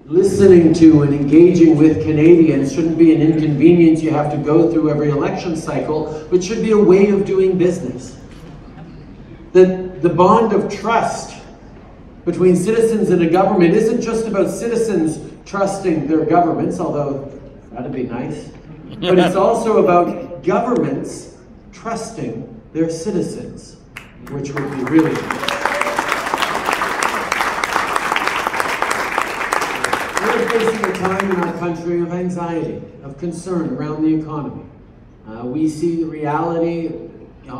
listening to and engaging with Canadians shouldn't be an inconvenience you have to go through every election cycle, but should be a way of doing business. The bond of trust between citizens and a government isn't just about citizens trusting their governments, although that'd be nice, but it's also about governments trusting their citizens, which would be really nice. We're facing a time in our country of anxiety, of concern around the economy. We see the reality.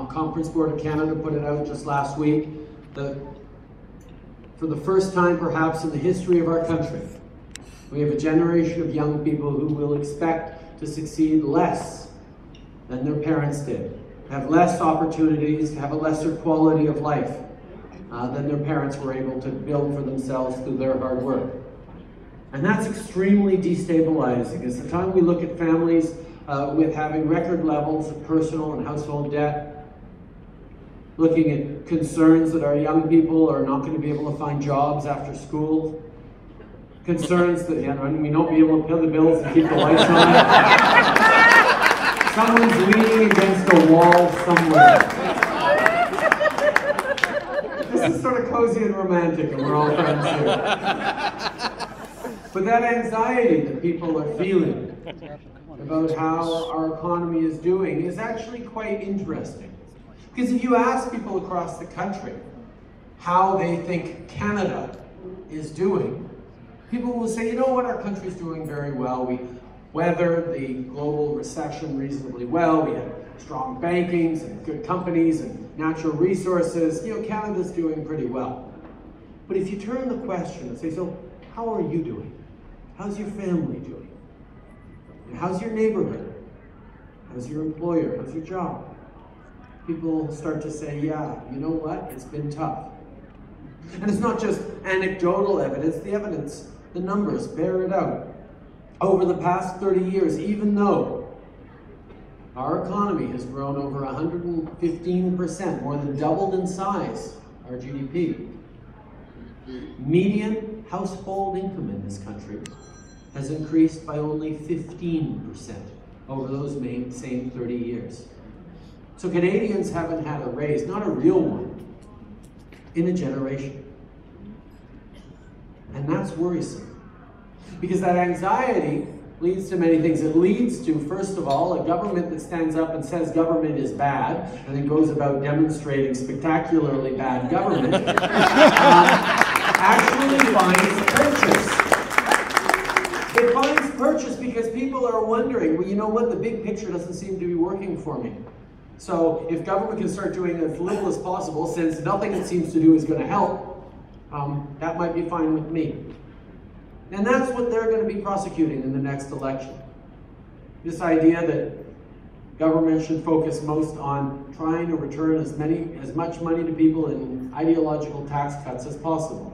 Conference Board of Canada put it out just last week that for the first time perhaps in the history of our country, we have a generation of young people who will expect to succeed less than their parents did, have less opportunities, have a lesser quality of life than their parents were able to build for themselves through their hard work. And that's extremely destabilizing. It's the time we look at families with having record levels of personal and household debt, looking at concerns that our young people are not going to be able to find jobs after school, concerns that we won't be able to pay the bills and keep the lights on. Someone's leaning against a wall somewhere. This is sort of cozy and romantic, and we're all friends here. But that anxiety that people are feeling about how our economy is doing is actually quite interesting. Because if you ask people across the country how they think Canada is doing, people will say, you know what, our country's doing very well. We weathered the global recession reasonably well. We had strong bankings and good companies and natural resources. Canada's doing pretty well. But if you turn the question and say, so how are you doing? How's your family doing? How's your neighborhood? How's your employer? How's your job? People start to say, yeah, you know what? It's been tough. And it's not just anecdotal evidence. The evidence, the numbers bear it out. Over the past 30 years, even though our economy has grown over 115%, more than doubled in size, our GDP, median household income in this country has increased by only 15% over those same 30 years. So Canadians haven't had a raise, not a real one, in a generation. And that's worrisome. Because that anxiety leads to many things. It leads to, first of all, a government that stands up and says government is bad, and then goes about demonstrating spectacularly bad government, actually finds purchase. It finds purchase because people are wondering, well, you know what, the big picture doesn't seem to be working for me. So if government can start doing as little as possible, since nothing it seems to do is going to help, that might be fine with me. And that's what they're going to be prosecuting in the next election. This idea that government should focus most on trying to return as much money to people in ideological tax cuts as possible.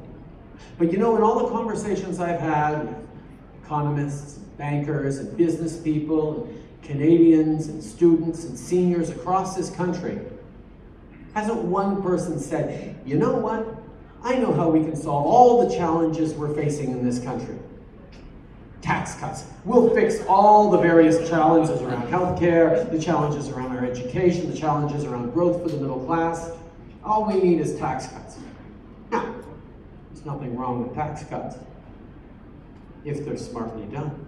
But in all the conversations I've had with economists, and bankers, and business people, and Canadians, and students, and seniors across this country, hasn't one person said, you know what? I know how we can solve all the challenges we're facing in this country. Tax cuts. We'll fix all the various challenges around healthcare, the challenges around our education, the challenges around growth for the middle class. All we need is tax cuts. Now, there's nothing wrong with tax cuts if they're smartly done.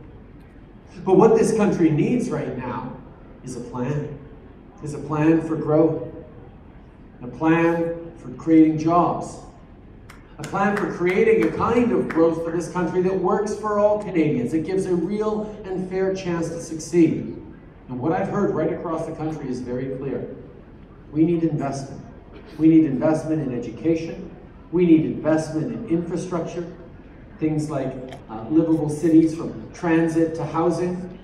But what this country needs right now is a plan. Is a plan for growth. A plan for creating jobs. A plan for creating a kind of growth for this country that works for all Canadians. It gives a real and fair chance to succeed. And what I've heard right across the country is very clear. We need investment. We need investment in education. We need investment in infrastructure. Things like livable cities, from transit to housing.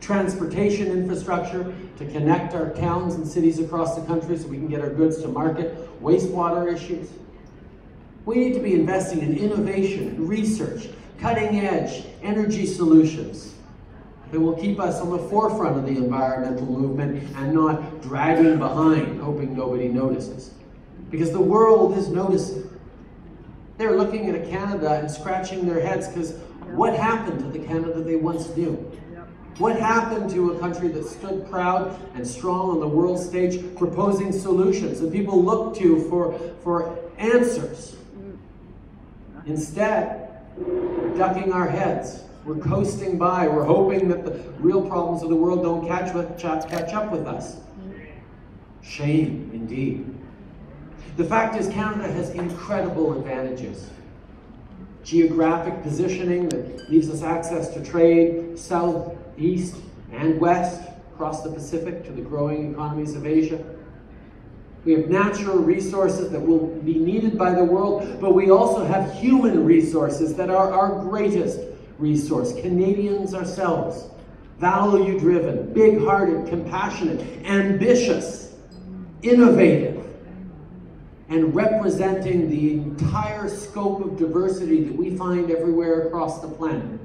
Transportation infrastructure to connect our towns and cities across the country so we can get our goods to market. Wastewater issues. We need to be investing in innovation and research, cutting-edge energy solutions that will keep us on the forefront of the environmental movement and not dragging behind, hoping nobody notices. Because the world is noticing. They're looking at Canada and scratching their heads because what happened to the Canada they once knew? What happened to a country that stood proud and strong on the world stage proposing solutions that people looked to for answers? Instead, we're ducking our heads. We're coasting by. We're hoping that the real problems of the world don't catch up with us. Shame, indeed. The fact is, Canada has incredible advantages. Geographic positioning that leaves us access to trade south, east, and west across the Pacific to the growing economies of Asia. We have natural resources that will be needed by the world, but we also have human resources that are our greatest resource. Canadians ourselves, value-driven, big-hearted, compassionate, ambitious, innovative, and representing the entire scope of diversity that we find everywhere across the planet.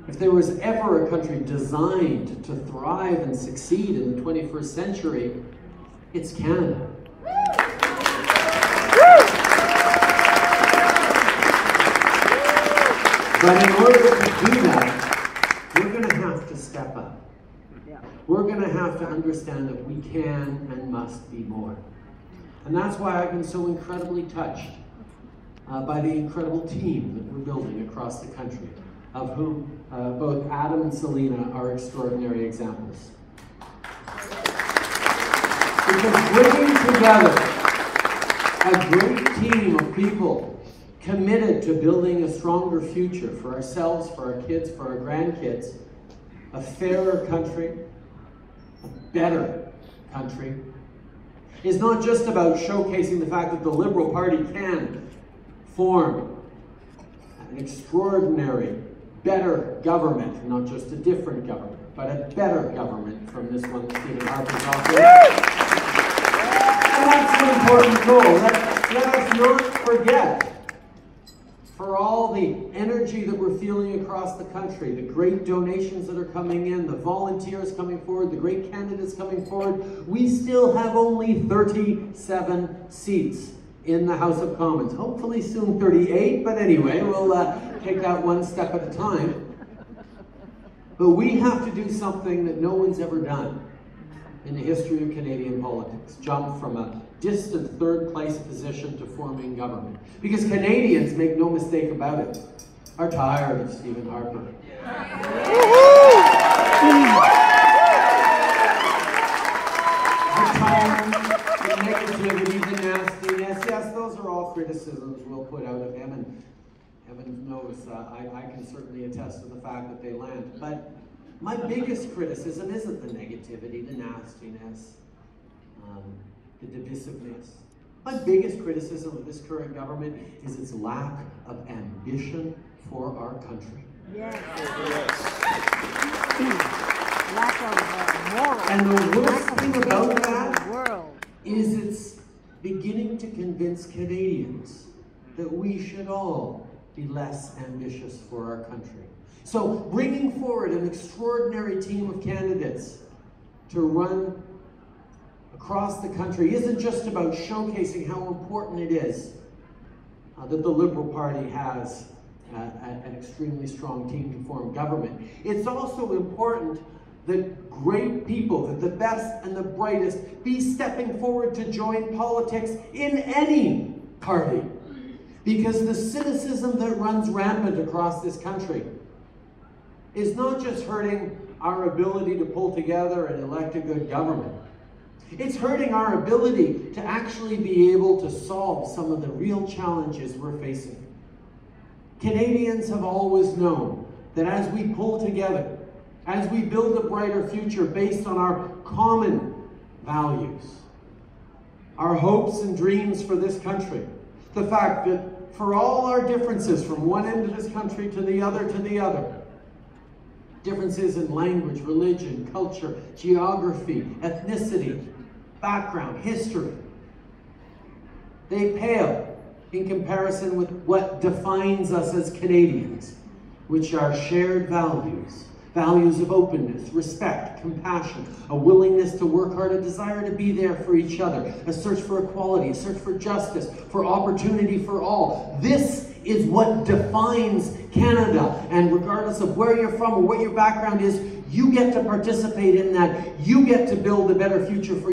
If there was ever a country designed to thrive and succeed in the 21st century, it's Canada. But in order to do that, we're going to have to step up. We're going to have to understand that we can and must be more. And that's why I've been so incredibly touched by the incredible team that we're building across the country, of whom both Adam and Selena are extraordinary examples. Because bringing together a great team of people committed to building a stronger future for ourselves, for our kids, for our grandkids, a fairer country, a better country, is not just about showcasing the fact that the Liberal Party can form an extraordinary, better government, not just a different government, but a better government from this one that Stephen Harper's offering. And that's an important goal. Let us not forget, for all the energy that we're feeling across the country, the great donations that are coming in, the volunteers coming forward, the great candidates coming forward, we still have only 37 seats in the House of Commons. Hopefully soon 38, but anyway, we'll take that one step at a time. But we have to do something that no one's ever done in the history of Canadian politics: jump from a distant third-place position to forming government. Because Canadians, make no mistake about it, are tired of Stephen Harper. We're tired of the negativity, the nastiness. Yes, those are all criticisms we'll put out of him, and heaven knows I can certainly attest to the fact that they land. But my biggest criticism isn't the negativity, the nastiness, the divisiveness. My biggest criticism of this current government is its lack of ambition for our country. Yes. Lack of moral. And the worst thing about that is it's beginning to convince Canadians that we should all be less ambitious for our country. So bringing forward an extraordinary team of candidates to run across the country isn't just about showcasing how important it is that the Liberal Party has an extremely strong team to form government. It's also important that great people, that the best and the brightest, be stepping forward to join politics in any party. Because the cynicism that runs rampant across this country is not just hurting our ability to pull together and elect a good government. It's hurting our ability to actually be able to solve some of the real challenges we're facing. Canadians have always known that as we pull together, as we build a brighter future based on our common values, our hopes and dreams for this country, the fact that for all our differences from one end of this country to the other, differences in language, religion, culture, geography, ethnicity, background, history, they pale in comparison with what defines us as Canadians, which are shared values, Values of openness, respect, compassion, a willingness to work hard, a desire to be there for each other, a search for equality, a search for justice, for opportunity for all. This is what defines Canada. And regardless of where you're from or what your background is, you get to participate in that. You get to build a better future for